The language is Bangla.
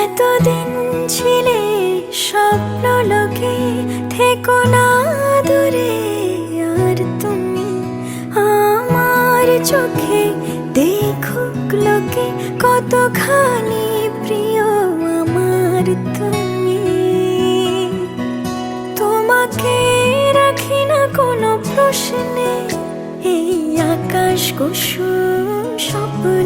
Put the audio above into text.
এতদিন ছিলে স্বপ্ন লোকে, থেকো না দূরে আর তুমি আমার চোখে। দেখুক লোকে কতখানি প্রিয় আমার তুমি। তোমাকে রাখি না কোনো প্রশ্নে, এই আকাশ কুসুম স্বপ্ন